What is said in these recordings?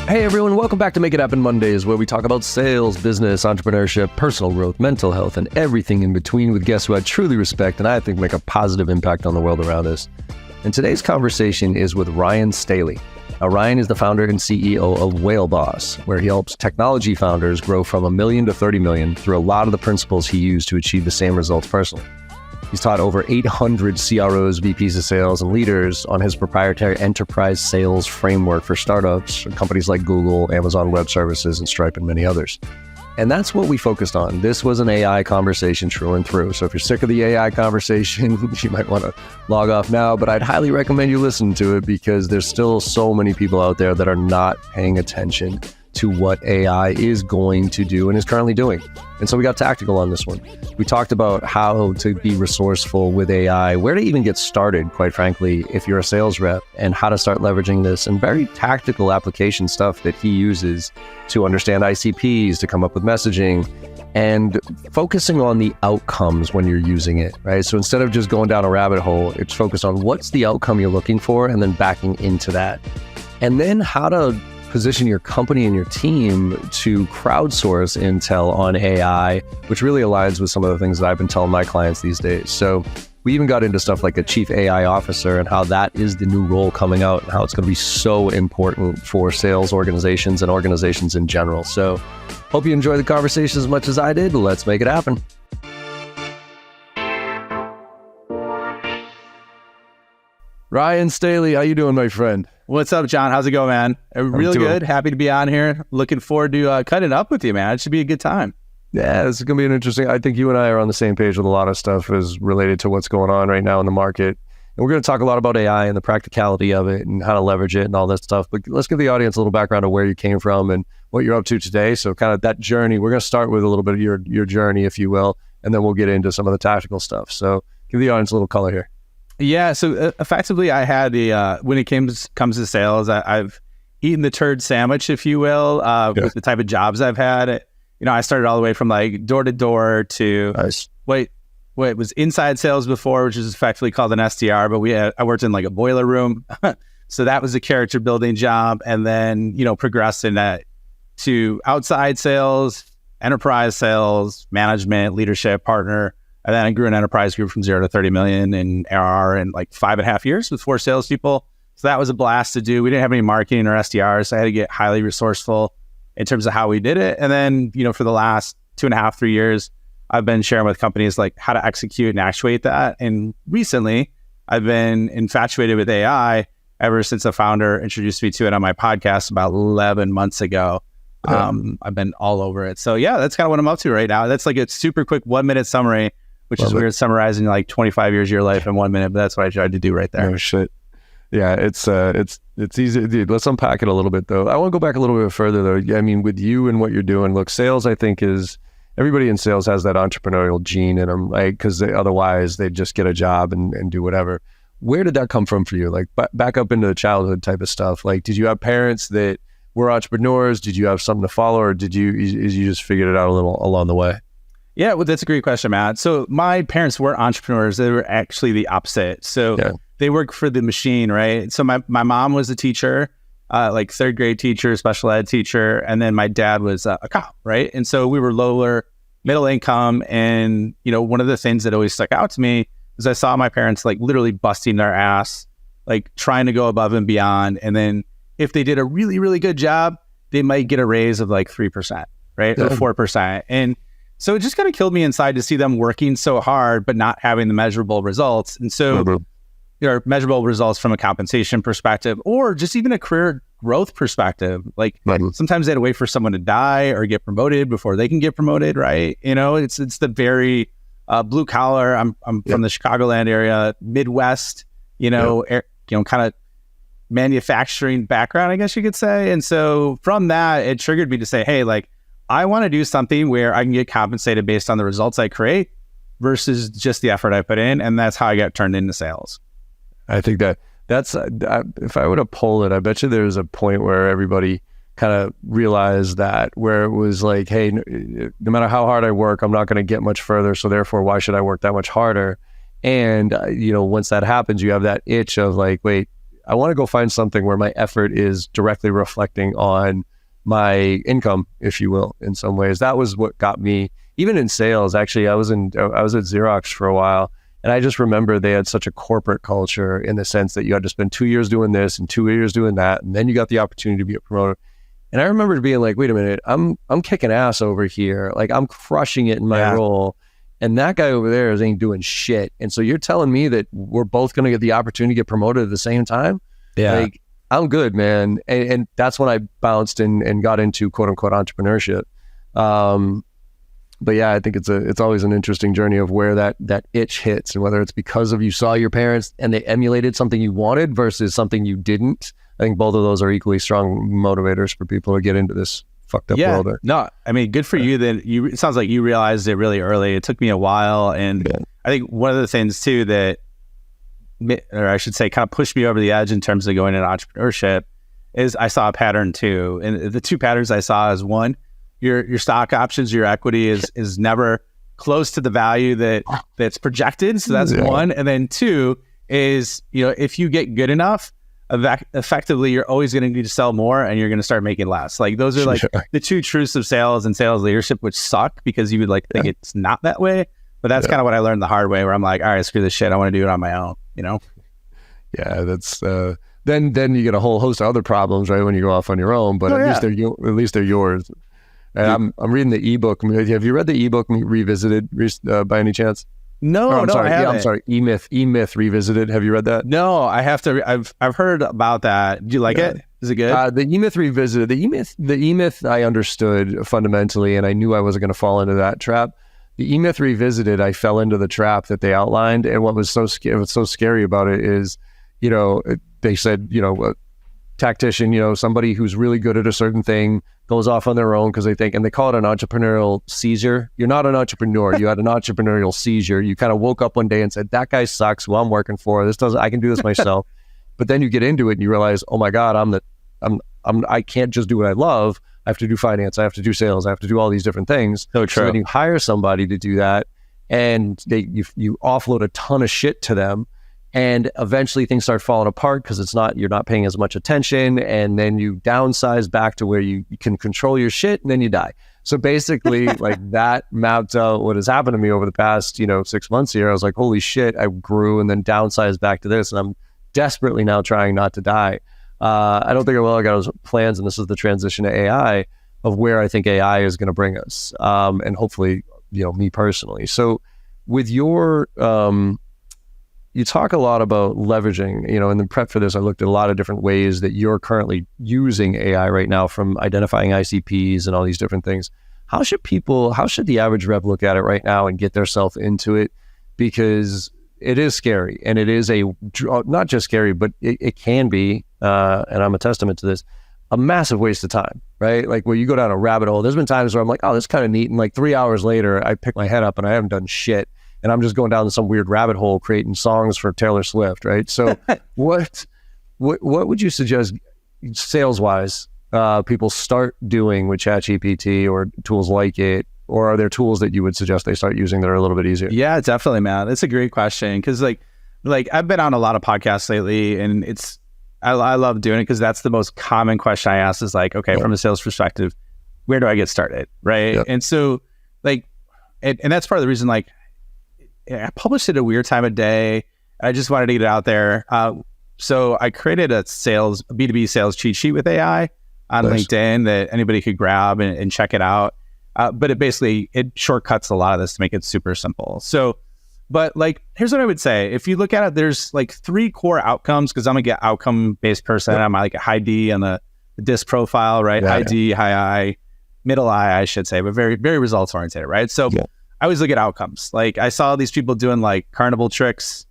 Hey everyone, welcome back to Make It Happen Mondays, where we talk about sales, business, entrepreneurship, personal growth, mental health, and everything in between with guests who I truly respect and I think make a positive impact on the world around us. And today's conversation is with Ryan Staley. Now, Ryan is the founder and CEO of Whale Boss, where he helps technology founders grow from $1 million to $30 million through a lot of the principles he used to achieve the same results personally. He's taught over 800 CROs, VPs of sales, and leaders on his proprietary enterprise sales framework for startups, companies like Google, Amazon Web Services, and Stripe, and many others. And that's what we focused on. This was an AI conversation through and through. So if you're sick of the AI conversation, you might want to log off now, but I'd highly recommend you listen to it because there's still so many people out there that are not paying attention to what AI is going to do and is currently doing. And so we got tactical on this one. We talked about how to be resourceful with AI, where to even get started, quite frankly, if you're a sales rep, and how to start leveraging this, and very tactical application stuff that he uses to understand ICPs, to come up with messaging, and focusing on the outcomes when you're using it, right? So instead of just going down a rabbit hole, it's focused on what's the outcome you're looking for and then backing into that. And then how to position your company and your team to crowdsource intel on AI, which really aligns with some of the things that I've been telling my clients these days. So we even got into stuff like a chief AI officer and how that is the new role coming out and how it's going to be so important for sales organizations and organizations in general. So hope you enjoy the conversation as much as I did. Let's make it happen. Ryan Staley, how you doing, my friend? What's up, John? How's it going, man? Really good. Happy to be on here. Looking forward to cutting up with you, man. It should be a good time. Yeah, this is going to be an interesting... I think you and I are on the same page with a lot of stuff as related to what's going on right now in the market. And we're going to talk a lot about AI and the practicality of it and how to leverage it and all that stuff. But let's give the audience a little background of where you came from and what you're up to today. So kind of that journey. We're going to start with a little bit of your journey, if you will, and then we'll get into some of the tactical stuff. So give the audience a little color here. Yeah, so effectively I had when it comes to sales, I've eaten the turd sandwich, if you will, with the type of jobs I've had. I started all the way from like door to door to it was inside sales before, which is effectively called an SDR, but I worked in like a boiler room. So that was a character building job. And then, progressed in that to outside sales, enterprise sales, management, leadership, partner. And then I grew an enterprise group from 0 to 30 million in ARR in like 5.5 years with 4 salespeople. So that was a blast to do. We didn't have any marketing or SDRs, so I had to get highly resourceful in terms of how we did it. And then, for the last 2.5, 3 years, I've been sharing with companies like how to execute and actuate that. And recently, I've been infatuated with AI ever since the founder introduced me to it on my podcast about 11 months ago. I've been all over it. So yeah, that's kind of what I'm up to right now. That's like a super quick 1-minute summary, which is weird, summarizing like 25 years of your life in 1 minute, but that's what I tried to do right there. No shit. Yeah, it's easy. Dude, let's unpack it a little bit though. I want to go back a little bit further though. I mean, with you and what you're doing, look, sales, I think everybody in sales has that entrepreneurial gene in them, right? Because otherwise they'd just get a job and do whatever. Where did that come from for you? Like back up into the childhood type of stuff. Like, did you have parents that were entrepreneurs? Did you have something to follow, or did you just figured it out a little along the way? Yeah, well, that's a great question, Matt. So my parents were entrepreneurs. They were actually the opposite. So they worked for the machine, right? So my mom was a teacher, like 3rd grade teacher, special ed teacher. And then my dad was a cop, right? And so we were lower middle income. And, one of the things that always stuck out to me is I saw my parents like literally busting their ass, like trying to go above and beyond. And then if they did a really, really good job, they might get a raise of like 3%, right? Or 4%. And so it just kind of killed me inside to see them working so hard, but not having the measurable results. And so there are measurable results from a compensation perspective, or just even a career growth perspective. Like sometimes they had to wait for someone to die or get promoted before they can get promoted, right? It's the very blue collar. I'm from the Chicagoland area, Midwest, kind of manufacturing background, I guess you could say. And so from that, it triggered me to say, hey, like, I want to do something where I can get compensated based on the results I create versus just the effort I put in. And that's how I got turned into sales. I think that's if I were to poll it, I bet you there's a point where everybody kind of realized that, where it was like, hey, no matter how hard I work, I'm not going to get much further. So therefore, why should I work that much harder? And, once that happens, you have that itch of like, wait, I want to go find something where my effort is directly reflecting on my income, if you will, in some ways. That was what got me, even in sales. Actually, I was at Xerox for a while, and I just remember they had such a corporate culture in the sense that you had to spend 2 years doing this and 2 years doing that, and then you got the opportunity to be a promoter. And I remember being like, wait a minute, I'm kicking ass over here. Like, I'm crushing it in my role. And that guy over there ain't doing shit. And so you're telling me that we're both going to get the opportunity to get promoted at the same time? Yeah. Like, I'm good, man. And that's when I bounced and got into quote unquote entrepreneurship. But yeah, I think it's always an interesting journey of where that itch hits, and whether it's because of you saw your parents and they emulated something you wanted versus something you didn't. I think both of those are equally strong motivators for people to get into this fucked up world. No, I mean, good for you. Then it sounds like you realized it really early. It took me a while, and I think one of the things too that, or I should say, kind of pushed me over the edge in terms of going into entrepreneurship is I saw a pattern too. And the two patterns I saw is, one, your stock options, your equity is never close to the value that's projected. So that's one. And then two is, if you get good enough, effectively you're always going to need to sell more, and you're going to start making less. Like, those are like the two truths of sales and sales leadership, which suck because you would think it's not that way. But that's kind of what I learned the hard way, where I'm like, all right, screw this shit. I want to do it on my own, Yeah, that's then you get a whole host of other problems, right, when you go off on your own. But at least they're yours. And I'm reading the ebook. Have you read the ebook Revisited by any chance? No, I'm sorry. I haven't. I'm sorry. EMyth Revisited. Have you read that? No, I have to. I've heard about that. Do you like it? Is it good? The EMyth Revisited. The EMyth I understood fundamentally, and I knew I wasn't going to fall into that trap. The EMyth Revisited, I fell into the trap that they outlined, and what was so scary about it is, they said, a tactician, somebody who's really good at a certain thing goes off on their own because they think, and they call it an entrepreneurial seizure. You're not an entrepreneur. You had an entrepreneurial seizure. You kind of woke up one day and said, that guy sucks. Who I'm working for. I can do this myself. But then you get into it and you realize, oh my God, I can't just do what I love. I have to do finance. I have to do sales. I have to do all these different things. So true. So then you hire somebody to do that, and you offload a ton of shit to them. And eventually things start falling apart because you're not paying as much attention, and then you downsize back to where you can control your shit, and then you die. So basically, like, that mapped out what has happened to me over the past 6 months here. I was like, holy shit, I grew and then downsized back to this, and I'm desperately now trying not to die. I don't think I got those plans, and this is the transition to AI of where I think AI is going to bring us, and hopefully, me personally. So with your you talk a lot about leveraging, in the prep for this, I looked at a lot of different ways that you're currently using AI right now, from identifying ICPs and all these different things. How should the average rep look at it right now and get themselves into it? Because it is scary, and it is not just scary, but it can be, and I'm a testament to this, a massive waste of time, right? Like, where you go down a rabbit hole. There's been times where I'm like, oh, this is kind of neat. And like 3 hours later, I pick my head up and I haven't done shit. And I'm just going down some weird rabbit hole creating songs for Taylor Swift, right? So what would you suggest sales-wise people start doing with ChatGPT or tools like it? Or are there tools that you would suggest they start using that are a little bit easier? Yeah, definitely, man. That's a great question, because like I've been on a lot of podcasts lately, and I love doing it because that's the most common question I ask is like, okay, from a sales perspective, where do I get started, right? And so and that's part of the reason, like, I published it at a weird time of day. I just wanted to get it out there. So I created a B2B sales cheat sheet with AI on LinkedIn that anybody could grab and check it out. But it shortcuts a lot of this to make it super simple. So, but like, here's what I would say. If you look at it, there's like 3 core outcomes, because I'm a outcome-based person. I'm like a high D on the DISC profile, right? High D, high I, middle I, I should say, but very, very results-oriented, right? So I always look at outcomes. Like, I saw these people doing like carnival tricks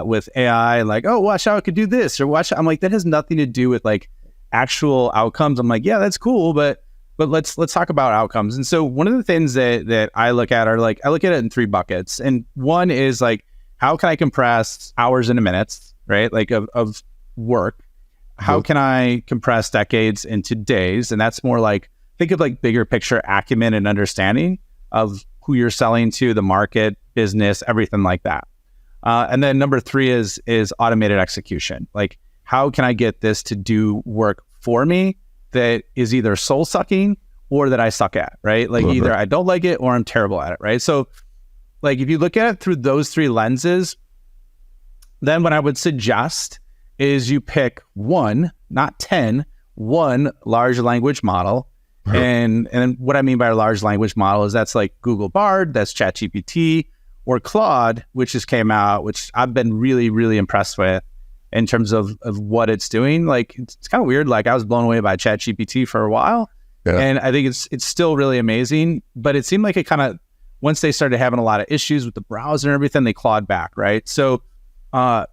with AI, like, oh, watch how I could do this, or watch. I'm like, that has nothing to do with like actual outcomes. I'm like, yeah, that's cool, but let's talk about outcomes. And so one of the things that I look at are like, I look at it in 3 buckets. And one is like, how can I compress hours into minutes, right? Like of work. How can I compress decades into days? And that's more like, think of like bigger picture acumen and understanding of who you're selling to, the market, business, everything like that. And then number 3 is automated execution. Like, how can I get this to do work for me that is either soul sucking or that I suck at, right? Like either I don't like it or I'm terrible at it, right? So like if you look at it through those three lenses, then what I would suggest is you pick one, not 10, one large language model. And what I mean by a large language model is that's like Google Bard, that's ChatGPT, or Claude, which just came out, which I've been really, really impressed with in terms of what it's doing. Like it's kind of weird. Like I was blown away by ChatGPT for a while. And I think it's still really amazing, but it seemed like it kind of, once they started having a lot of issues with the browser and everything, they clawed back, right? So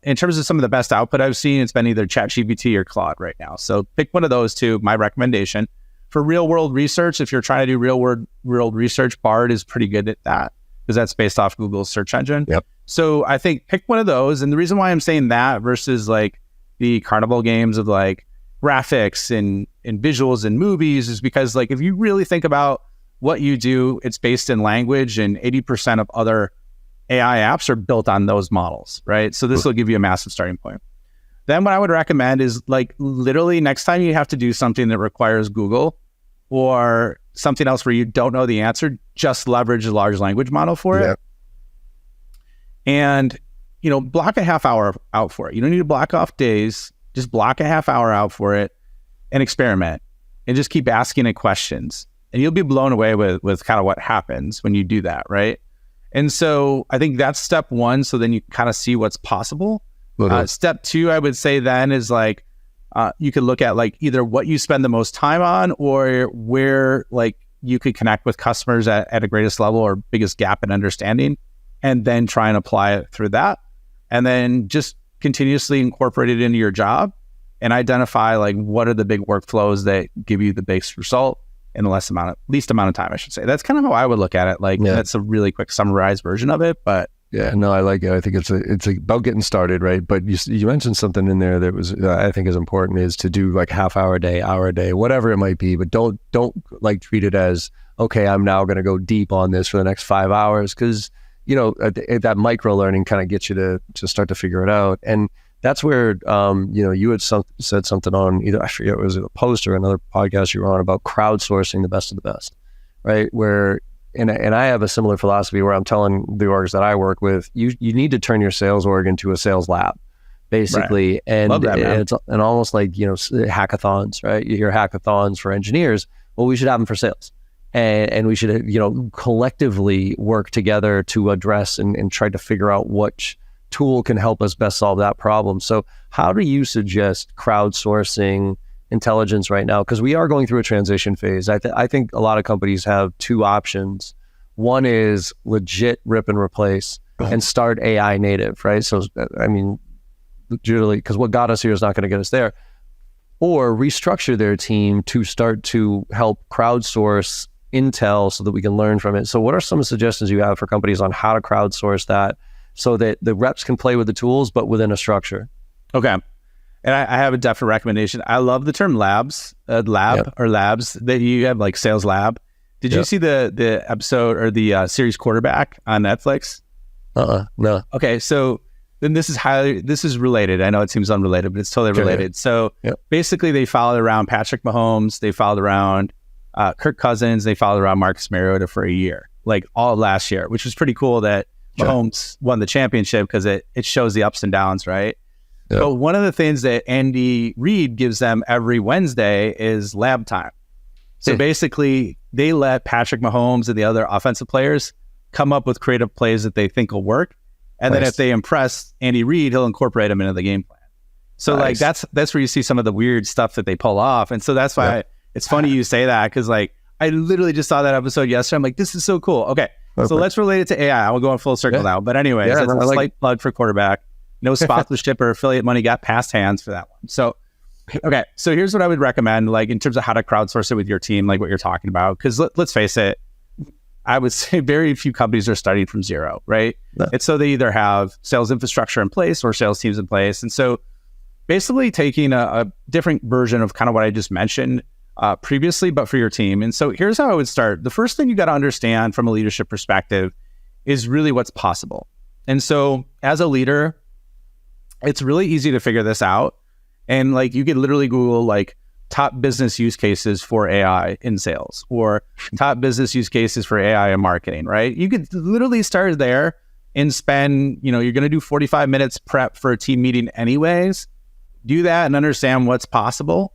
in terms of some of the best output I've seen, it's been either ChatGPT or Claude right now. So pick one of those two, my recommendation. For real world research, if you're trying to do real world research, Bard is pretty good at that because that's based off Google's search engine. So I think pick one of those. And the reason why I'm saying that versus like the carnival games of like graphics and visuals and movies is because like if you really think about what you do, it's based in language, and 80% of other AI apps are built on those models, right? So this will give you a massive starting point. Then what I would recommend is like literally next time you have to do something that requires Google or something else where you don't know the answer, just leverage a large language model for it. And, you know, block a half hour out for it. You don't need to block off days, just block a half hour out for it and experiment and just keep asking it questions. And you'll be blown away with kind of what happens when you do that, right? And so I think that's step one. So then you kind of see what's possible. Step two, I would say then is like, you could look at like either what you spend the most time on or where like you could connect with customers at a greatest level or biggest gap in understanding, and then try and apply it through that. And then just continuously incorporate it into your job and identify like what are the big workflows that give you the biggest result in the least amount of time, I should say. That's kind of how I would look at it. Like that's a really quick summarized version of it, but yeah, no, I like it. I think it's about getting started, right? But you mentioned something in there that was I think is important, is to do like hour a day, whatever it might be. But don't like treat it as, okay, I'm now going to go deep on this for the next 5 hours, because you know that micro learning kind of gets you to start to figure it out. And that's where you know, you had said something on either, I forget, it was a post or another podcast you were on about crowdsourcing the best of the best, right? Where And I have a similar philosophy where I'm telling the orgs that I work with, you need to turn your sales org into a sales lab, basically. Right. And love that, man. It's and almost like, you know, hackathons, right? You hear hackathons for engineers. Well, we should have them for sales. And we should, you know, collectively work together to address and try to figure out which tool can help us best solve that problem. So how do you suggest crowdsourcing intelligence right now? Because we are going through a transition phase. I think a lot of companies have two options. One is legit rip and replace and start AI native, right? So, I mean, generally, because what got us here is not going to get us there. Or restructure their team to start to help crowdsource intel so that we can learn from it. So what are some suggestions you have for companies on how to crowdsource that so that the reps can play with the tools, but within a structure? Okay. And I have a definite recommendation. I love the term labs, or labs that you have, like Sales Lab. Did you see the episode or the series Quarterback on Netflix? No. Okay, so then this is related. I know it seems unrelated, but it's totally related. So basically they followed around Patrick Mahomes, they followed around Kirk Cousins, they followed around Marcus Mariota for a year, like all of last year, which was pretty cool that Mahomes won the championship because it shows the ups and downs, right? Yep. But one of the things that Andy Reid gives them every Wednesday is lab time. So basically, they let Patrick Mahomes and the other offensive players come up with creative plays that they think will work. And then if they impress Andy Reid, he'll incorporate them into the game plan. So like that's where you see some of the weird stuff that they pull off. And so that's why it's funny you say that, because like I literally just saw that episode yesterday. I'm like, this is so cool. Okay, so let's relate it to AI. We'll go in full circle now. But anyways, it's a slight plug for Quarterback. No sponsorship or affiliate money got past hands for that one. So, okay. So here's what I would recommend, like in terms of how to crowdsource it with your team, like what you're talking about. Because let's face it, I would say very few companies are starting from zero, right? No. It's so they either have sales infrastructure in place or sales teams in place. And so basically taking a different version of kind of what I just mentioned previously, but for your team. And so here's how I would start. The first thing you got to understand from a leadership perspective is really what's possible. And so as a leader, it's really easy to figure this out And like you could literally Google like top business use cases for AI in sales or top business use cases for AI in marketing, right? You could literally start there and spend, you're going to do 45 minutes prep for a team meeting anyways. Do that and understand what's possible.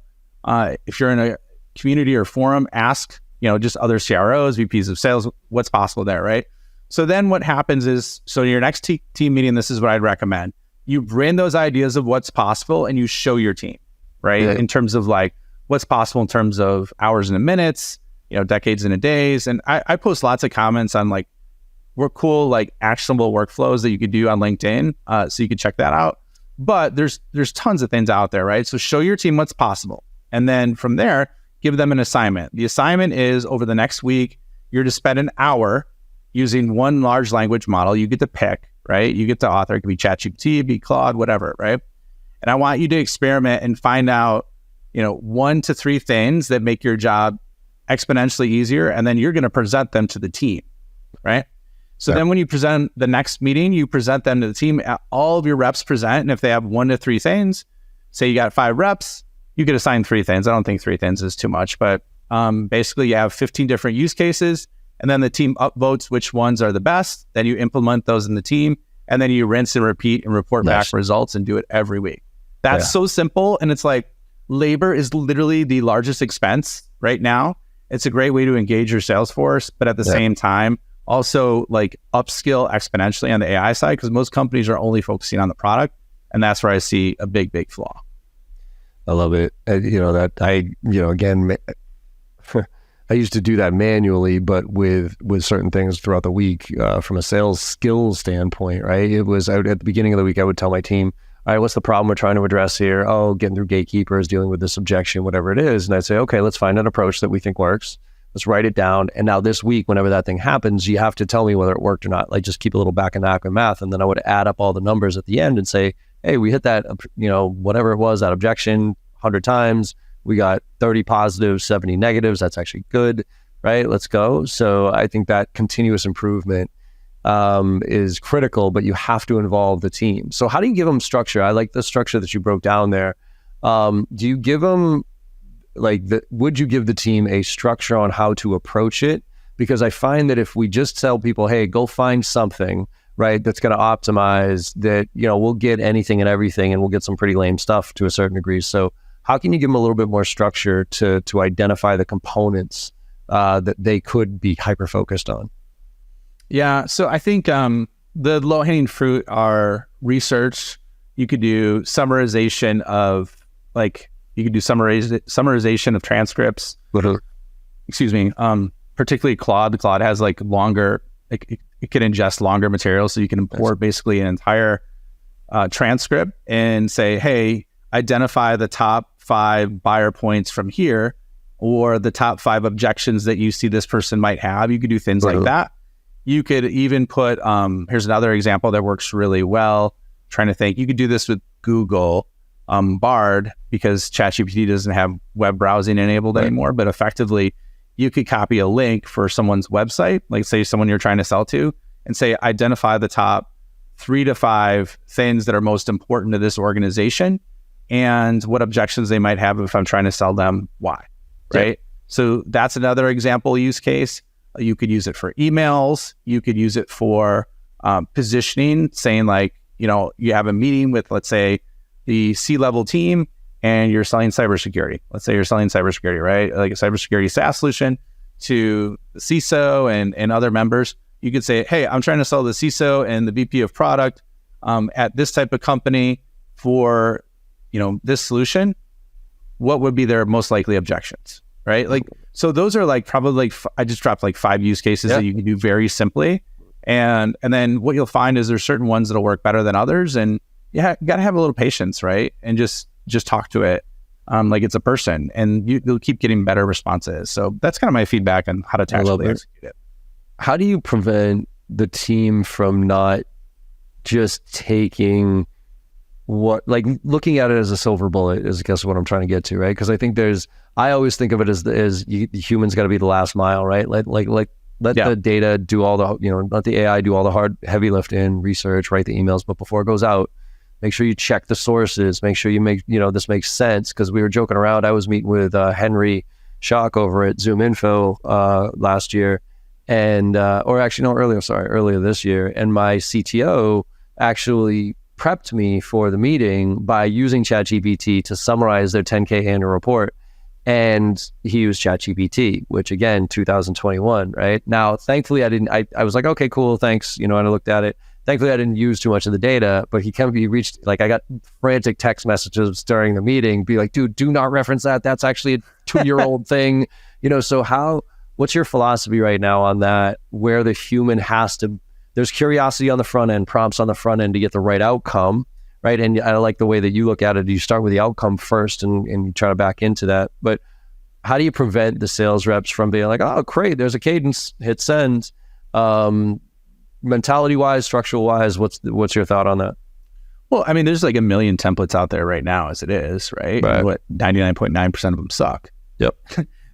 If you're in a community or forum, ask, just other CROs, VPs of sales, what's possible there, right? So then what happens is, so your next team meeting, this is what I'd recommend. You bring those ideas of what's possible and you show your team, right? Yeah. In terms of like what's possible in terms of hours and minutes, decades and days. And I post lots of comments on like, we're cool, like actionable workflows that you could do on LinkedIn. So you can check that out. But there's tons of things out there, right? So show your team what's possible. And then from there, give them an assignment. The assignment is over the next week, you're to spend an hour using one large language model. You get to pick, right? You get to author. It could be ChatGPT, it could be Claude, whatever, right? And I want you to experiment and find out, 1 to 3 things that make your job exponentially easier. And then you're going to present them to the team, right? So then when you present the next meeting, you present them to the team. All of your reps present. And if they have 1 to 3 things, say you got 5 reps, you could assign 3 things. I don't think 3 things is too much, but basically you have 15 different use cases. And then the team upvotes which ones are the best. Then you implement those in the team. And then you rinse and repeat and report back results and do it every week. That's so simple. And it's like labor is literally the largest expense right now. It's a great way to engage your sales force, but at the same time, also like upskill exponentially on the AI side, because most companies are only focusing on the product. And that's where I see a big, big flaw. I love it. Again, I used to do that manually, but with certain things throughout the week from a sales skills standpoint, right? It was at the beginning of the week, I would tell my team, all right, what's the problem we're trying to address here? Oh, getting through gatekeepers, dealing with this objection, whatever it is. And I'd say, okay, let's find an approach that we think works. Let's write it down. And now this week, whenever that thing happens, you have to tell me whether it worked or not. Like just keep a little back and back with math. And then I would add up all the numbers at the end and say, hey, we hit that, whatever it was, that objection 100 times. We got 30 positives, 70 negatives. That's actually good, right? Let's go. So I think that continuous improvement is critical, but you have to involve the team. So how do you give them structure? I like the structure that you broke down there. Do you give them would you give the team a structure on how to approach it? Because I find that if we just tell people, hey, go find something, right, that's going to optimize that, we'll get anything and everything and we'll get some pretty lame stuff to a certain degree. So how can you give them a little bit more structure to identify the components that they could be hyper-focused on? Yeah, so I think the low-hanging fruit are research. You could do summarization of summarization of transcripts. Excuse me. Particularly Claude. Claude has like longer, it can ingest longer material, so you can import basically an entire transcript and say, hey, identify the top 5 buyer points from here, or the top 5 objections that you see this person might have. You could do things like that. You could even put, here's another example that works really well. Trying to think, you could do this with Google Bard, because ChatGPT doesn't have web browsing enabled anymore, but effectively you could copy a link for someone's website, like say someone you're trying to sell to, and say, identify the top 3 to 5 things that are most important to this organization and what objections they might have if I'm trying to sell them why, right? Yeah. So that's another example use case. You could use it for emails. You could use it for positioning, saying like, you have a meeting with, let's say, the C-level team and you're selling cybersecurity. Let's say you're selling cybersecurity, right? Like a cybersecurity SaaS solution to the CISO and other members. You could say, hey, I'm trying to sell the CISO and the VP of product at this type of company for, this solution. What would be their most likely objections, right? Like, so those are like probably like, I just dropped like 5 use cases that you can do very simply. And then what you'll find is there's certain ones that'll work better than others. And you got to have a little patience, right? And just talk to it like it's a person, and you'll keep getting better responses. So that's kind of my feedback on how to tactically execute it. How do you prevent the team from not just taking looking at it as a silver bullet is, I guess, what I'm trying to get to, right? Because I think I always think of it as the human's got to be the last mile, right? Let the data do all the, let the AI do all the heavy lifting, research, write the emails, but before it goes out, Make sure you check the sources. Make sure you make, this makes sense. Because we were joking around. I was meeting with Henry Schock over at Zoom Info last year. And, earlier this year. And my CTO actually prepped me for the meeting by using ChatGPT to summarize their 10K annual report. And he used ChatGPT, which again, 2021, right? Now, thankfully, I was like, okay, cool, thanks. And I looked at it. Thankfully, I didn't use too much of the data, but he reached, I got frantic text messages during the meeting, be like, dude, do not reference that. That's actually a 2-year-old thing. So what's your philosophy right now on that, where the human there's curiosity on the front end, prompts on the front end to get the right outcome, right? And I like the way that you look at it. You start with the outcome first and you try to back into that. But how do you prevent the sales reps from being like, oh, great, there's a cadence, hit send. Mentality-wise, structural-wise, what's your thought on that? Well, I mean, there's like a million templates out there right now as it is, right? And what 99.9% of them suck. Yep.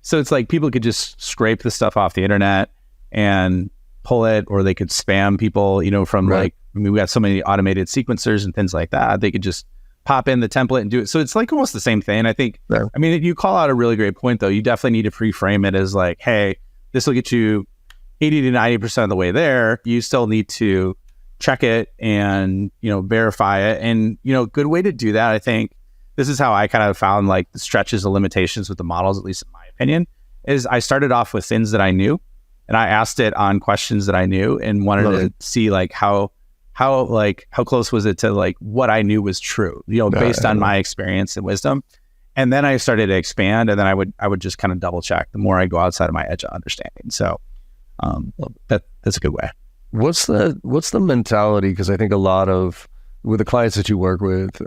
So it's like people could just scrape the stuff off the internet and pull it, or they could spam people, from we got so many automated sequencers and things like that. They could just pop in the template and do it. So it's like almost the same thing. I think, I mean, you call out a really great point though. You definitely need to pre-frame it as like, hey, this will get you 80 to 90% of the way there. You still need to check it and, verify it. And, good way to do that, I think, this is how I kind of found like the stretches and limitations with the models, at least in my opinion, is I started off with things that I knew and I asked it on questions that I knew and wanted to see like how close was it to like what I knew was true, based on my experience and wisdom. And then I started to expand, and then I would just kind of double check the more I go outside of my edge of understanding. So that's a good way. What's the mentality? Because I think a lot of with the clients that you work with,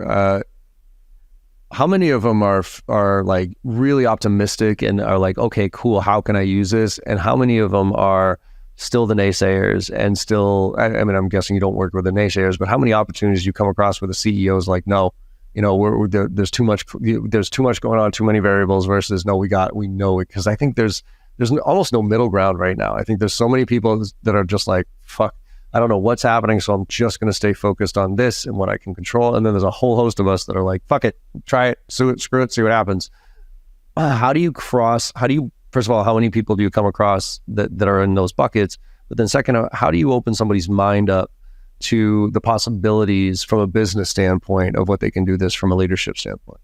how many of them are like really optimistic and are like, okay, cool, how can I use this? And how many of them are still the naysayers and still? I mean, I'm guessing you don't work with the naysayers, but how many opportunities you come across where the CEO is like, no, there's too much going on, too many variables versus no, we know it. Because I think there's almost no middle ground right now. I think there's so many people that are just like, fuck, I don't know what's happening, so I'm just going to stay focused on this and what I can control. And then there's a whole host of us that are like, fuck it, try it, screw it, see what happens. First of all, how many people do you come across that are in those buckets? But then second, how do you open somebody's mind up to the possibilities from a business standpoint of what they can do this from a leadership standpoint?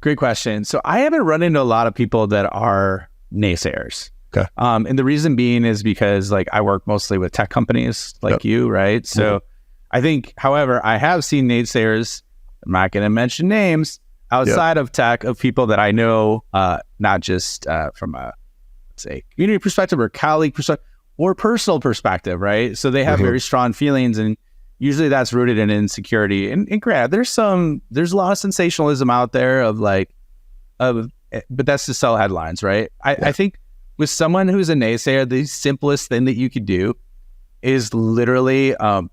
Great question. So I haven't run into a lot of people that are naysayers. Okay. And the reason being is because like I work mostly with tech companies like you, right? So I think, however, I have seen naysayers, I'm not going to mention names, outside of tech, of people that I know, not just from a, let's say, community perspective or colleague perspective or personal perspective, right? So they have very strong feelings, and usually that's rooted in insecurity. And granted, there's a lot of sensationalism out there but that's to sell headlines, right? I think with someone who's a naysayer, the simplest thing that you could do is literally, and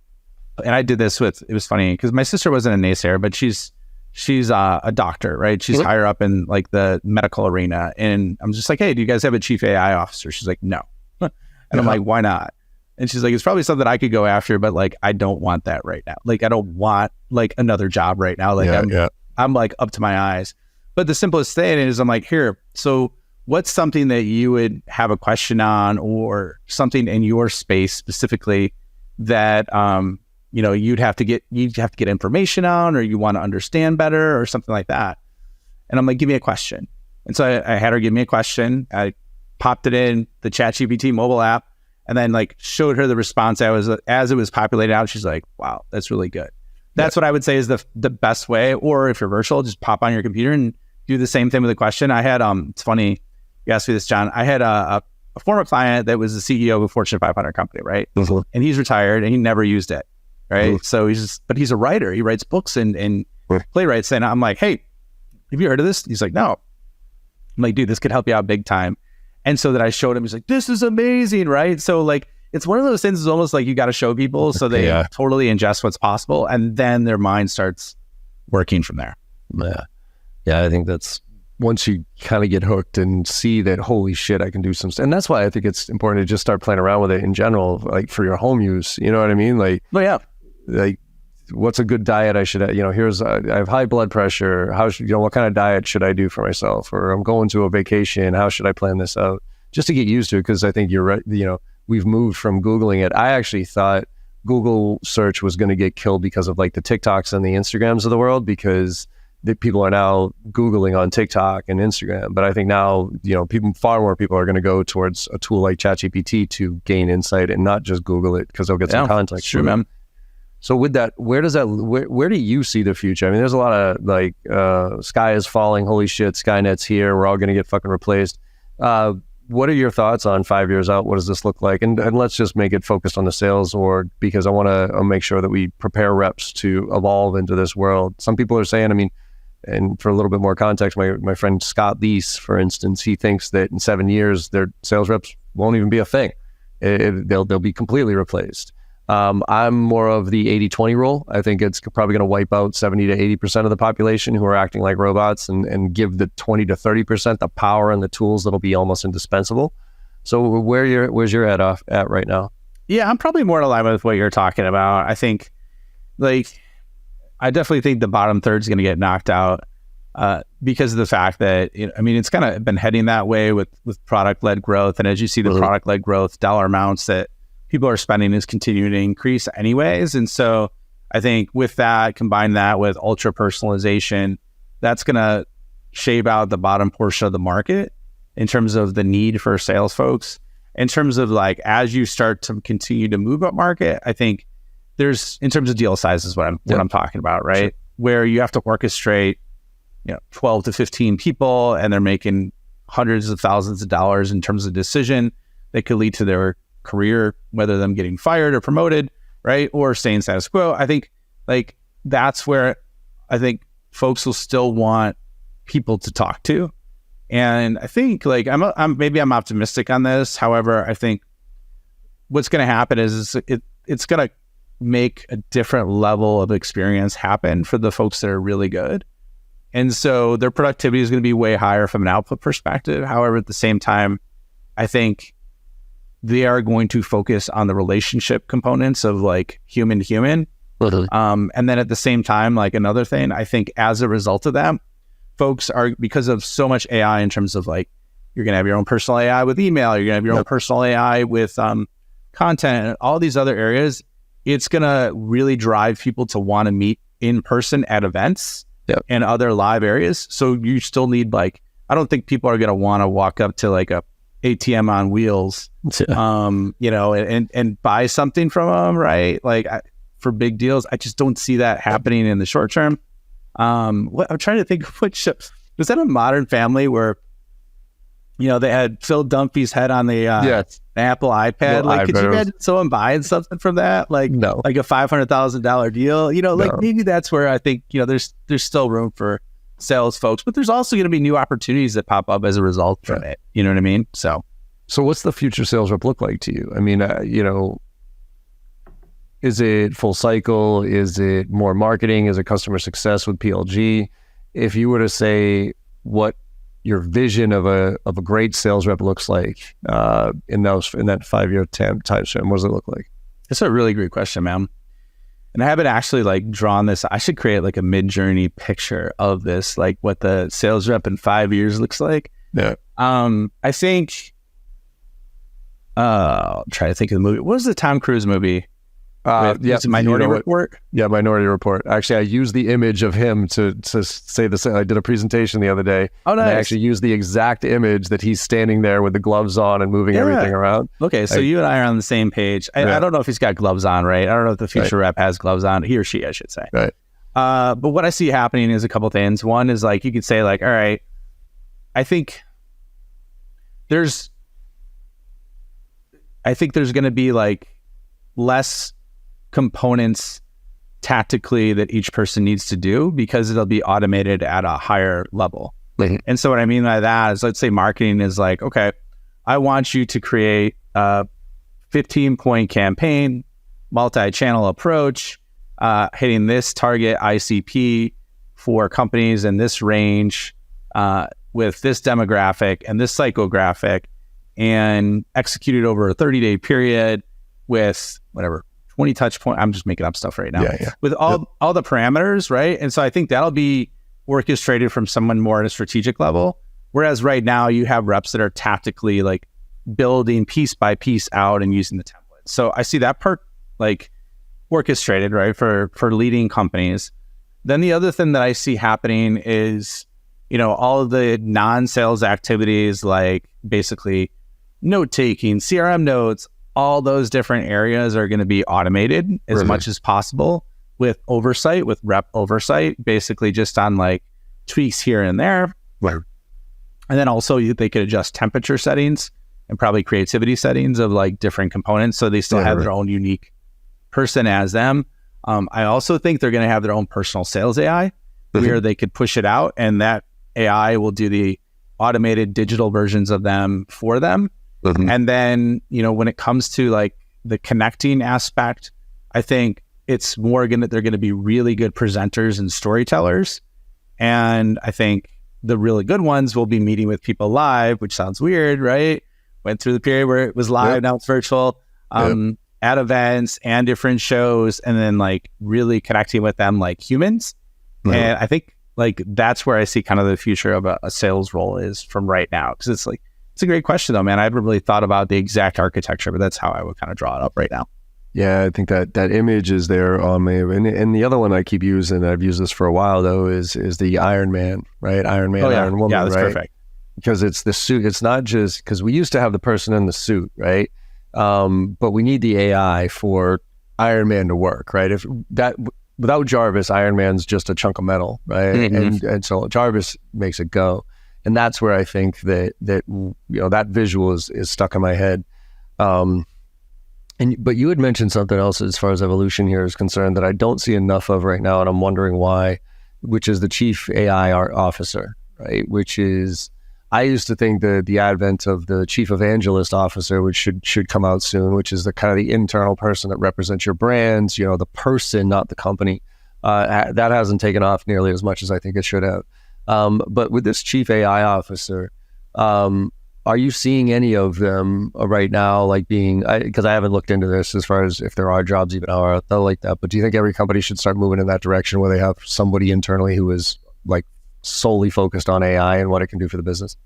I did this it was funny because my sister wasn't a naysayer, but she's a doctor, right? She's higher up in like the medical arena. And I'm just like, hey, do you guys have a chief AI officer? She's like, no. And I'm like, why not? And she's like, it's probably something I could go after, but like, I don't want that right now. Like, I don't want like another job right now. Like I'm like up to my eyes. But the simplest thing is I'm like, here, so what's something that you would have a question on, or something in your space specifically that, you'd have to get information on, or you want to understand better or something like that. And I'm like, give me a question. And so I had her give me a question. I popped it in the ChatGPT mobile app and then like showed her the response as it was populated out. She's like, wow, that's really good. That's what I would say is the best way. Or if you're virtual, just pop on your computer and do the same thing with a question. I had, it's funny you asked me this, John. I had a former client that was the CEO of a Fortune 500 company, right? And he's retired and he never used it, right? So but he's a writer. He writes books and playwrights. And I'm like, hey, have you heard of this? He's like, no. I'm like, dude, this could help you out big time. And so that I showed him, he's like, this is amazing, right? So like, it's one of those things, is almost like you got to show people so they totally ingest what's possible, and then their mind starts working from there. Yeah, I think that's, once you kind of get hooked and see that, holy shit, I can do some stuff. And that's why I think it's important to just start playing around with it in general, like for your home use. You know what I mean? Like, like what's a good diet I should, I have high blood pressure. How should, what kind of diet should I do for myself? Or I'm going to a vacation. How should I plan this out? Just to get used to it, because I think you're right. We've moved from Googling it. I actually thought Google search was going to get killed because of like the TikToks and the Instagrams of the world, because the people are now Googling on TikTok and Instagram. But I think now, far more people are going to go towards a tool like ChatGPT to gain insight and not just Google it, because they'll get some context. Sure, man. So with that, where do you see the future? I mean, there's a lot of like, sky is falling. Holy shit, Skynet's here. We're all going to get fucking replaced. What are your thoughts on 5 years out? What does this look like? And let's just make it focused on the sales org, because I want to make sure that we prepare reps to evolve into this world. Some people are saying, and for a little bit more context, my friend Scott Leese, for instance, he thinks that in 7 years, their sales reps won't even be a thing. They'll be completely replaced. I'm more of the 80-20 rule. I think it's probably going to wipe out 70 to 80% of the population who are acting like robots, and give the 20 to 30% the power and the tools that'll be almost indispensable. So where's your head off at right now? Yeah, I'm probably more in alignment with what you're talking about. I think, I definitely think the bottom third is going to get knocked out because of the fact that, it's kind of been heading that way with product-led growth. And as you see the product-led growth, dollar amounts that people are spending is continuing to increase anyways. And so I think with that, combine that with ultra personalization, that's going to shave out the bottom portion of the market in terms of the need for sales folks. In terms of as you start to continue to move up market, I think there's, in terms of deal size is what I'm talking about, right? Sure. Where you have to orchestrate, 12 to 15 people, and they're making hundreds of thousands of dollars in terms of decision that could lead to their career, whether them getting fired or promoted, right? Or staying status quo. I think that's where I think folks will still want people to talk to. And I think I'm optimistic on this. However, I think what's going to happen is it's going to make a different level of experience happen for the folks that are really good. And so their productivity is going to be way higher from an output perspective. However, at the same time, I think they are going to focus on the relationship components of human to human. And then at the same time, another thing, I think as a result of that, folks are, because of so much AI in terms of you're going to have your own personal AI with email, you're going to have your own personal AI with content and all these other areas, it's going to really drive people to want to meet in person at events and other live areas. So you still need I don't think people are going to want to walk up to a ATM on wheels, and buy something from them, right? For big deals, I just don't see that happening in the short term. I'm trying to think, was that a Modern Family where, they had Phil Dunphy's head on the Apple iPad? Could you imagine someone buying something from that? No. A $500,000 deal? No. Maybe that's where I think, there's still room for sales folks, but there's also going to be new opportunities that pop up as a result from it. You know what I mean? So what's the future sales rep look like to you? Is it full cycle? Is it more marketing? Is it customer success with PLG? If you were to say what your vision of a great sales rep looks like in that 5-year time frame, what does it look like? That's a really great question, man. And I haven't actually drawn this. I should create a mid-journey picture of this, what the sales rep in 5 years looks like. Yeah. I think, I'll try to think of the movie. What was the Tom Cruise movie? Minority Report? Yeah, Minority Report. Actually, I used the image of him to say the same. I did a presentation the other day. Oh, nice. And I actually used the exact image that he's standing there with the gloves on and moving everything around. Okay, so you and I are on the same page. I don't know if he's got gloves on, right? I don't know if the future rep has gloves on. He or she, I should say. Right. But what I see happening is a couple things. One is you could say all right, I think there's going to be less components tactically that each person needs to do because it'll be automated at a higher level. And so what I mean by that is, let's say marketing is okay, I want you to create a 15-point campaign, multi-channel approach, hitting this target ICP for companies in this range with this demographic and this psychographic, and execute it over a 30-day period with 20 touch point. I'm just making up stuff right now. Yeah. With all the parameters, right? And so I think that'll be orchestrated from someone more at a strategic level. Whereas right now you have reps that are tactically like building piece by piece out and using the template. So I see that part like orchestrated, right, for leading companies. Then the other thing that I see happening is, all of the non-sales activities, like basically note-taking, CRM notes, all those different areas are going to be automated as much as possible with oversight, with rep oversight, basically just on like tweaks here and there. Right. And then also they could adjust temperature settings and probably creativity settings of like different components. So they still have their own unique person as them. I also think they're going to have their own personal sales AI where they could push it out, and that AI will do the automated digital versions of them for them. And then, when it comes to like the connecting aspect, I think it's more they're going to be really good presenters and storytellers. And I think the really good ones will be meeting with people live, which sounds weird, right? Went through the period where it was live, now it's virtual, at events and different shows, and then like really connecting with them like humans. And I think like that's where I see kind of the future of a sales role is from right now. Cause it's a great question though, man. I haven't really thought about the exact architecture, but that's how I would kind of draw it up right now. Yeah, I think that image is there on me. And the other one I keep using, I've used this for a while though, is the Iron Man, right? Iron Man, Iron Woman, yeah, that's right? Perfect. Because it's the suit. It's not just because we used to have the person in the suit, right? But we need the AI for Iron Man to work, right? Without Jarvis, Iron Man's just a chunk of metal, right? And so Jarvis makes it go. And that's where I think that that visual is stuck in my head. But you had mentioned something else as far as evolution here is concerned that I don't see enough of right now, and I'm wondering why, which is the chief AI officer, right? Which is, I used to think that the advent of the chief evangelist officer, which should come out soon, which is the kind of the internal person that represents your brands, the person, not the company. That hasn't taken off nearly as much as I think it should have. But with this chief AI officer, are you seeing any of them right now, like because I haven't looked into this as far as if there are jobs even out there like that, but do you think every company should start moving in that direction where they have somebody internally who is like solely focused on AI and what it can do for the business?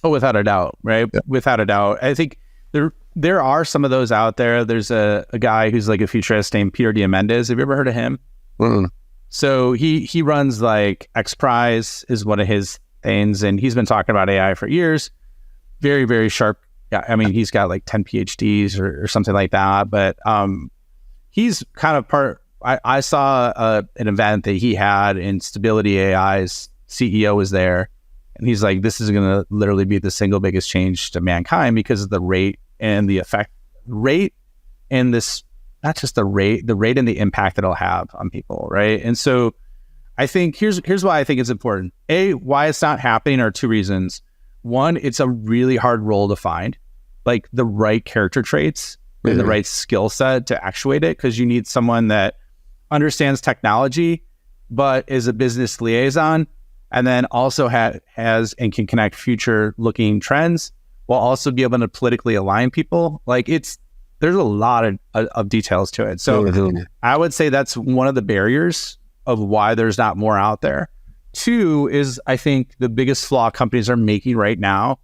Oh, without a doubt, right? Yeah. Without a doubt. I think there are some of those out there. There's a guy who's like a futurist named Peter Diamandis. Have you ever heard of him? So he runs like X Prize is one of his things, and he's been talking about AI for years. Very, very sharp. Yeah, I mean, he's got like 10 PhDs or something like that. But he's kind of part. I saw an event that he had, and Stability AI's CEO was there, and he's like, "This is going to literally be the single biggest change to mankind because of the rate and the effect, and this not just the rate and the impact that it'll have on people, right?" And so, I think here's why I think it's important. Why it's not happening are two reasons. One, it's a really hard role to find, like the right character traits and the right skill set to actuate it, because you need someone that understands technology, but is a business liaison, and then also has and can connect future-looking trends while also be able to politically align people. Like there's a lot of details to it. So I would say that's one of the barriers of why there's not more out there. Two is, I think the biggest flaw companies are making right now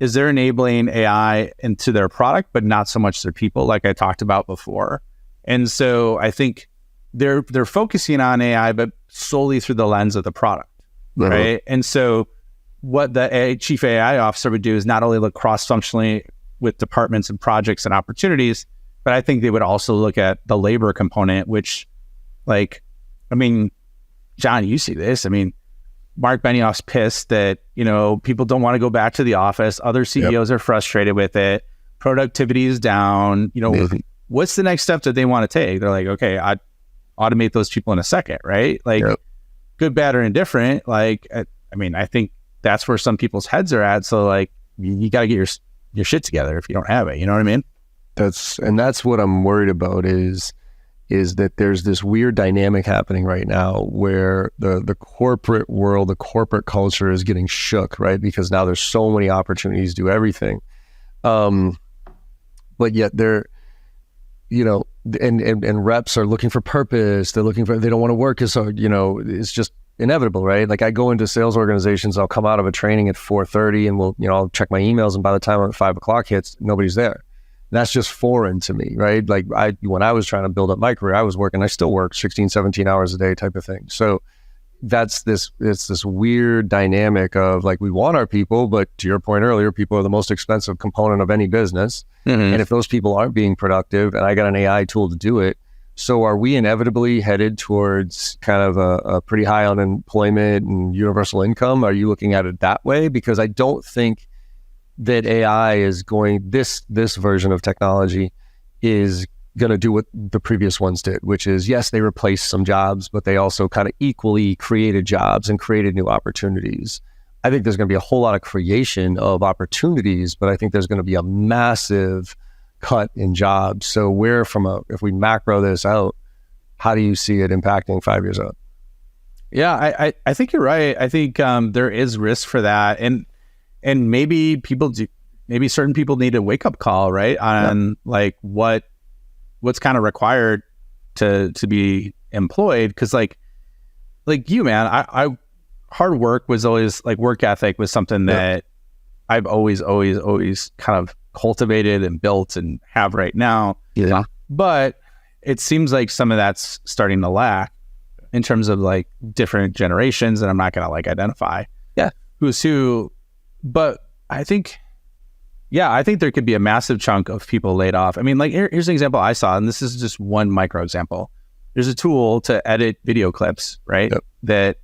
is they're enabling AI into their product, but not so much their people, like I talked about before. And so I think they're focusing on AI, but solely through the lens of the product, right? And so what the chief AI officer would do is not only look cross-functionally with departments and projects and opportunities, but I think they would also look at the labor component, which, like, I mean, John, you see this. I mean, Mark Benioff's pissed that, people don't want to go back to the office. Other CEOs are frustrated with it. Productivity is down. What's the next step that they want to take? They're like, okay, I'd automate those people in a second, right? Like, good, bad, or indifferent. Like, I mean, I think that's where some people's heads are at. So, like, you got to get your shit together if you don't have it. You know what I mean? That's what I'm worried about is that there's this weird dynamic happening right now where the corporate world, the corporate culture is getting shook, right? Because now there's so many opportunities to do everything. But yet and reps are looking for purpose. They don't want to work as hard, it's just inevitable, right? Like I go into sales organizations, I'll come out of a training at 4:30 and I'll check my emails, and by the time 5 o'clock hits, nobody's there. That's just foreign to me, right? Like when I was trying to build up my career, I still work 16, 17 hours a day type of thing. So it's this weird dynamic of like, we want our people, but to your point earlier, people are the most expensive component of any business. Mm-hmm. And if those people aren't being productive and I got an AI tool to do it, so are we inevitably headed towards kind of a pretty high unemployment and universal income? Are you looking at it that way? Because I don't think that AI is this version of technology is going to do what the previous ones did, which is, yes, they replaced some jobs, but they also kind of equally created jobs and created new opportunities. I think there's going to be a whole lot of creation of opportunities, but I think there's going to be a massive cut in jobs. So if we macro this out, how do you see it impacting 5 years out? Yeah, I think you're right. I think there is risk for that. And maybe certain people need a wake up call, right? On like what's kind of required to be employed. Cause like you, man, I hard work was always like, work ethic was something that I've always kind of cultivated and built and have right now. Yeah. But it seems like some of that's starting to lack in terms of like different generations, and I'm not going to like identify who's who. But I think there could be a massive chunk of people laid off. I mean, like here's an example I saw, and this is just one micro example. There's a tool to edit video clips, right? Yep. That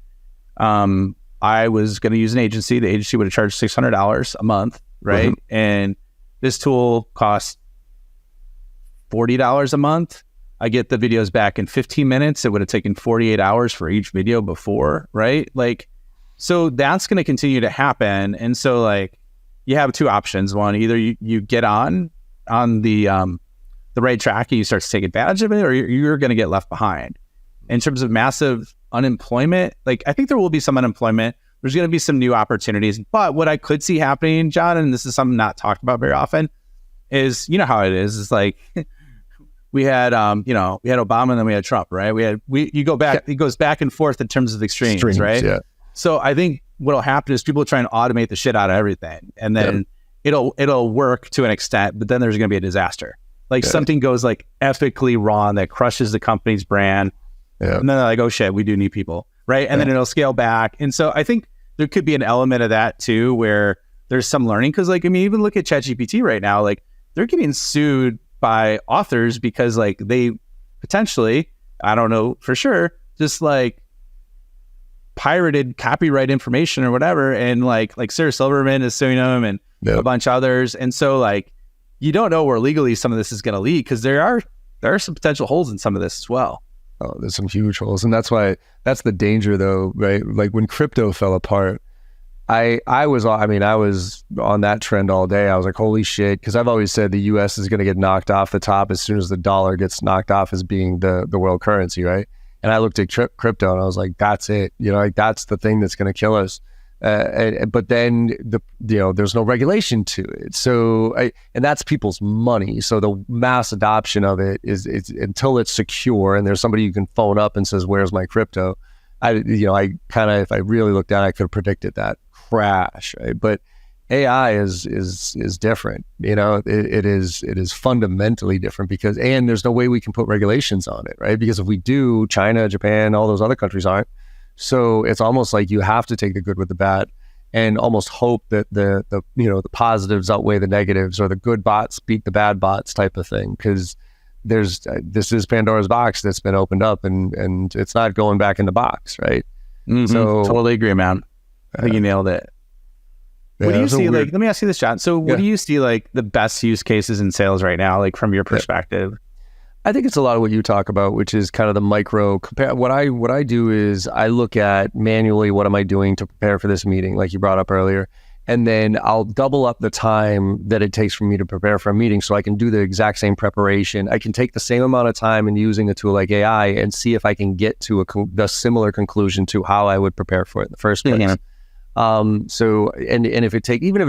I was going to use an agency. The agency would have charged $600 a month, right? Mm-hmm. And this tool costs $40 a month. I get the videos back in 15 minutes. It would have taken 48 hours for each video before, right? Like, so that's going to continue to happen. And so like, you have two options. One, either you get on the right track and you start to take advantage of it, or you're going to get left behind. In terms of massive unemployment, like I think there will be some unemployment. There's going to be some new opportunities. But what I could see happening, John, and this is something not talked about very often, is how it is. It's like we had Obama and then we had Trump, right? It goes back and forth in terms of extremes, right? Yeah. So I think what'll happen is people try and automate the shit out of everything, and then it'll work to an extent, but then there's going to be a disaster. Like something goes like ethically wrong that crushes the company's brand, and then they're like, oh shit, we do need people, right? And then it'll scale back. And so I think there could be an element of that too, where there's some learning, because like, I mean, even look at ChatGPT right now, like they're getting sued by authors because like they potentially, I don't know for sure, just like pirated copyright information or whatever, and like Sarah Silverman is suing them and a bunch of others. And so like you don't know where legally some of this is going to lead, because there are some potential holes in some of this as well. Oh, there's some huge holes, and that's the danger though, right? Like when crypto fell apart, I was on that trend all day. I was like, holy shit, because I've always said the US is going to get knocked off the top as soon as the dollar gets knocked off as being the world currency, right? And I looked at crypto and I was like, that's it. Like that's the thing that's going to kill us. But then there's no regulation to it. So and that's people's money. So the mass adoption of it is until it's secure and there's somebody you can phone up and says, where's my crypto? I kind of, if I really looked down, I could have predicted that crash, right? But AI is different. It is fundamentally different and there's no way we can put regulations on it, right? Because if we do, China, Japan, all those other countries aren't. So it's almost like you have to take the good with the bad and almost hope that the positives outweigh the negatives, or the good bots beat the bad bots type of thing. Because this is Pandora's box that's been opened up, and it's not going back in the box, right? Mm-hmm. So totally agree, man. I think you nailed it. What do you see? Like, let me ask you this, John. So what do you see like the best use cases in sales right now, like from your perspective? I think it's a lot of what you talk about, which is kind of the micro compare. What I do is I look at manually, what am I doing to prepare for this meeting, like you brought up earlier. And then I'll double up the time that it takes for me to prepare for a meeting, so I can do the exact same preparation. I can take the same amount of time and using a tool like AI and see if I can get to the similar conclusion to how I would prepare for it in the first place. Mm-hmm. So if it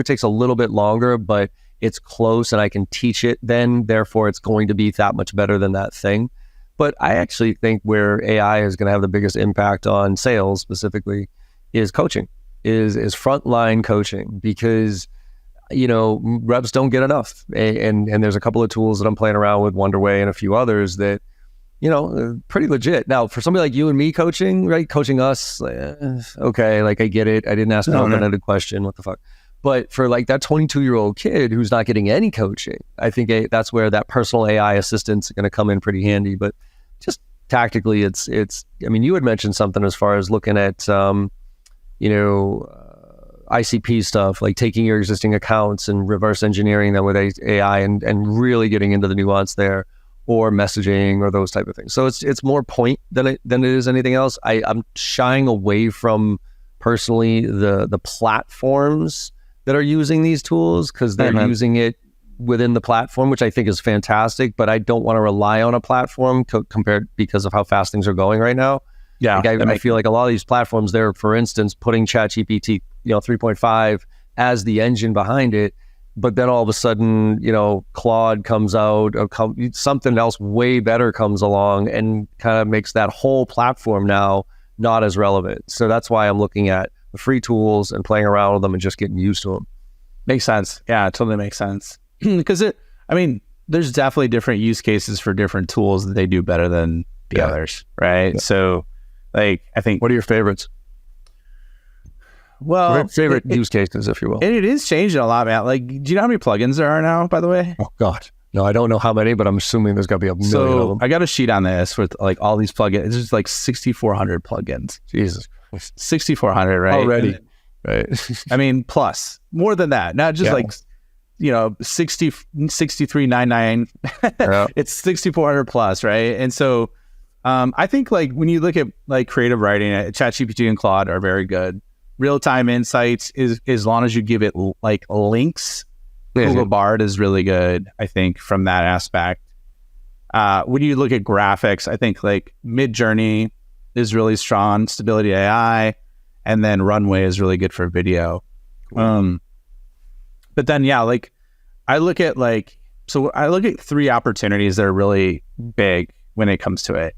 takes a little bit longer, but it's close and I can teach it, then therefore it's going to be that much better than that thing. But I actually think where AI is going to have the biggest impact on sales specifically is coaching, is frontline coaching, because reps don't get enough. And there's a couple of tools that I'm playing around with, Wonderway and a few others that, pretty legit. Now, for somebody like you and me coaching, right? Coaching us, okay, like I get it. I didn't ask an open-ended question. What the fuck? But for like that 22-year-old kid who's not getting any coaching, I think that's where that personal AI assistant's going to come in pretty handy. But just tactically, it's. I mean, you had mentioned something as far as looking at, ICP stuff, like taking your existing accounts and reverse engineering them with AI and really getting into the nuance there, or messaging or those type of things. So it's more point than it is anything else. I'm shying away from personally the platforms that are using these tools, because they're using it within the platform, which I think is fantastic, but I don't want to rely on a platform compared because of how fast things are going right now. Yeah, like I feel like a lot of these platforms, they're, for instance, putting ChatGPT 3.5 as the engine behind it, but then all of a sudden, Claude comes out, or something else way better comes along and kind of makes that whole platform now not as relevant. So that's why I'm looking at the free tools and playing around with them and just getting used to them. Makes sense. Yeah, it totally makes sense. Because there's definitely different use cases for different tools that they do better than the others, right? Yeah. So, I think... What are your favorites? Well, favorite use cases, if you will. It is changing a lot, man. Do you know how many plugins there are now, by the way? Oh, God. No, I don't know how many, but I'm assuming there's got to be a million of them. I got a sheet on this with all these plugins. It's just 6,400 plugins. Jesus. 6,400, right? Already. Right. Plus. More than that. Not just 6399. It's 6,400 plus, right? And so I think when you look at creative writing, ChatGPT and Claude are very good. Real-time insights is, as long as you give it links. Google Bard is really good, I think, from that aspect. When you look at graphics, I think Midjourney is really strong, Stability AI, and then Runway is really good for video. But then, I look at three opportunities that are really big when it comes to it.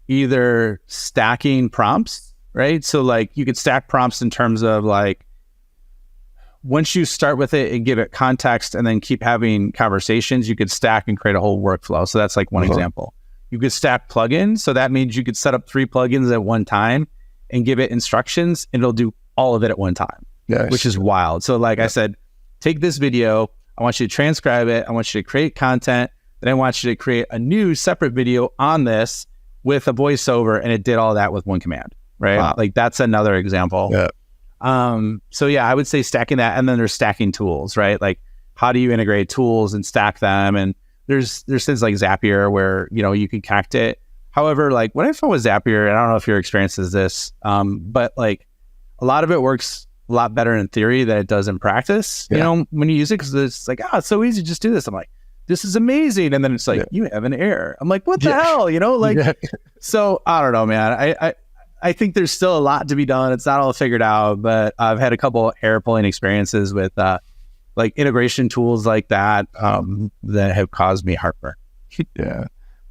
Either stacking prompts, right? So you could stack prompts in terms of once you start with it and give it context and then keep having conversations, you could stack and create a whole workflow. So that's one example. You could stack plugins. So that means you could set up 3 plugins at one time and give it instructions, and it'll do all of it at one time, which is wild. So I said, take this video, I want you to transcribe it, I want you to create content, then I want you to create a new separate video on this with a voiceover, and it did all that with one command, right? Wow. That's another example. Yeah. So I would say stacking that, and then there's stacking tools, right? How do you integrate tools and stack them? And there's things like Zapier where, you can connect it. However, what I found with Zapier, and I don't know if your experience is this, but a lot of it works a lot better in theory than it does in practice, when you use it, because it's it's so easy, just do this. I'm this is amazing. And then it's you have an error. I'm what the hell, So I don't know, man. I think there's still a lot to be done. It's not all figured out, but I've had a couple hair pulling experiences with integration tools like that that have caused me heartburn. Yeah.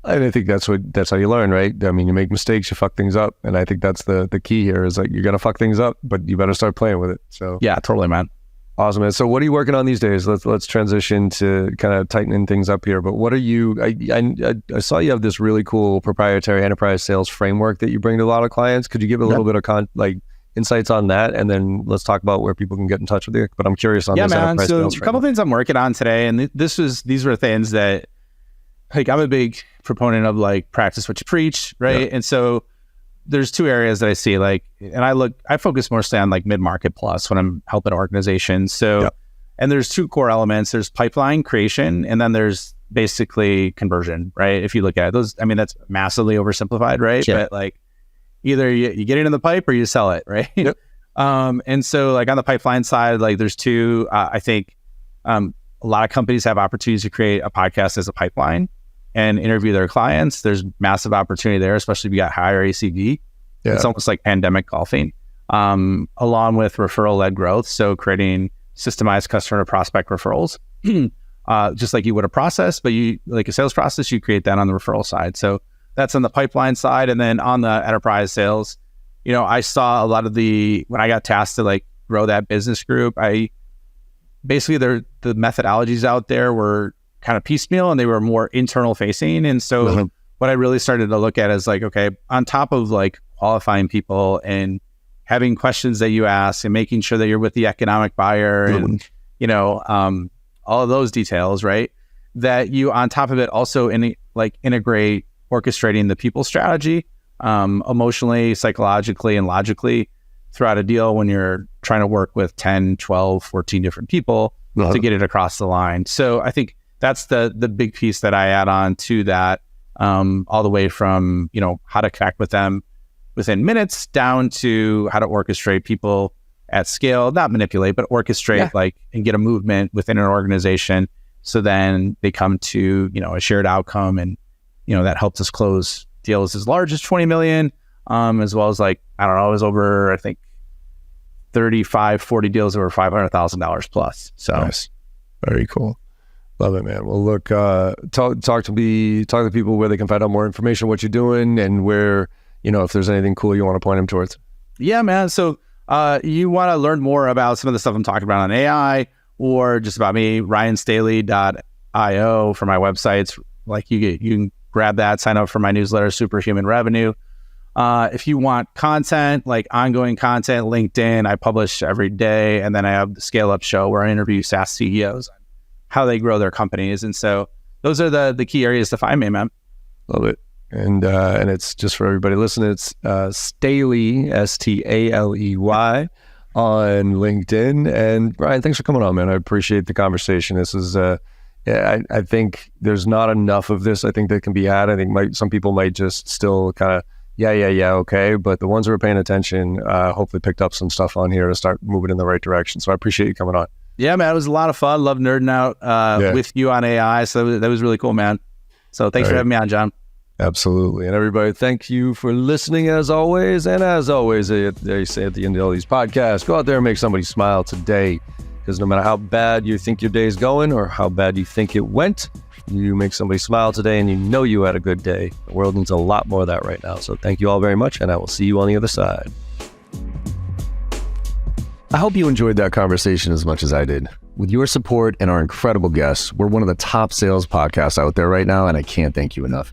And I think that's how you learn, right? I mean, you make mistakes, you fuck things up. And I think that's the key here is you're going to fuck things up, but you better start playing with it. So yeah, totally, man. Awesome, man. So what are you working on these days? Let's transition to kind of tightening things up here. But what are you, I saw you have this really cool proprietary enterprise sales framework that you bring to a lot of clients. Could you give a little bit of insights on that? And then let's talk about where people can get in touch with you. But I'm curious on this enterprise sales framework. So a couple things I'm working on today. And these were things that I'm a big proponent of practice what you preach, right? Yeah. And so there's 2 areas that I see and I focus mostly on mid-market plus when I'm helping organizations. So, and there's 2 core elements. There's pipeline creation, and then there's basically conversion, right? If you look at it, those, that's massively oversimplified, right? Yeah. But either you get it in the pipe or you sell it, right? Yep. And so on the pipeline side, there's 2, I think a lot of companies have opportunities to create a podcast as a pipeline and interview their clients. There's massive opportunity there, especially if you got higher ACV. Yeah. It's almost like pandemic golfing, along with referral-led growth. So creating systemized customer to prospect referrals. just like you would a process, but you like a sales process, you create that on the referral side. So that's on the pipeline side. And then on the enterprise sales, I saw a lot of when I got tasked to like grow that business group, basically the methodologies out there were kind of piecemeal and they were more internal facing. And so what I really started to look at is like, okay, on top of like qualifying people and having questions that you ask and making sure that you're with the economic buyer and, all of those details, right? That you, on top of it, also integrate orchestrating the people strategy, emotionally, psychologically, and logically throughout a deal when you're trying to work with 10, 12, 14 different people to get it across the line. So I think that's the big piece that I add on to that, all the way from, how to connect with them within minutes down to how to orchestrate people at scale, not manipulate, but orchestrate and get a movement within an organization. So then they come to, a shared outcome and, that helps us close deals as large as 20 million, as well as it was over, I think 35, 40 deals over $500,000 plus. So nice. Very cool. Love it, man. Well, look, talk to people where they can find out more information, what you're doing and where, if there's anything cool you want to point them towards. Yeah, man. So you want to learn more about some of the stuff I'm talking about on AI or just about me, ryanstaley.io for my websites. Like you can grab that, sign up for my newsletter, Superhuman Revenue. If you want content, like ongoing content, LinkedIn, I publish every day. And then I have the Scale Up Show where I interview SaaS CEOs on how they grow their companies. And so those are the key areas to find me, man. Love it. And it's just for everybody listening, it's Staley, Staley, on LinkedIn. And Ryan, thanks for coming on, man. I appreciate the conversation. This is, I think there's not enough of this. I think that can be had. I think some people might just still kind of, okay. But the ones who are paying attention, hopefully picked up some stuff on here to start moving in the right direction. So I appreciate you coming on. Yeah, man, it was a lot of fun. Love nerding out with you on AI. So that was really cool, man. So thanks for having me on, John. Absolutely. And everybody, thank you for listening as always. And as always, they say at the end of all these podcasts, go out there and make somebody smile today. Because no matter how bad you think your day is going or how bad you think it went, you make somebody smile today and you had a good day. The world needs a lot more of that right now. So thank you all very much, and I will see you on the other side. I hope you enjoyed that conversation as much as I did. With your support and our incredible guests, we're one of the top sales podcasts out there right now, and I can't thank you enough.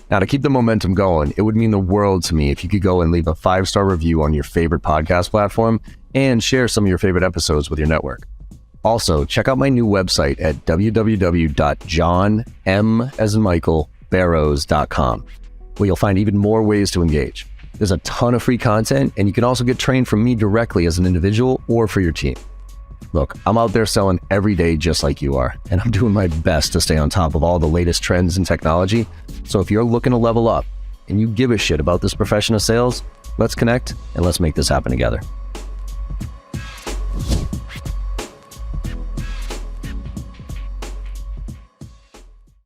Now, to keep the momentum going, it would mean the world to me if you could go and leave a 5-star review on your favorite podcast platform and share some of your favorite episodes with your network. Also, check out my new website at www.johnm.barrows.com, where you'll find even more ways to engage. There's a ton of free content, and you can also get trained from me directly as an individual or for your team. Look, I'm out there selling every day just like you are, and I'm doing my best to stay on top of all the latest trends in technology. So if you're looking to level up and you give a shit about this profession of sales, let's connect and let's make this happen together.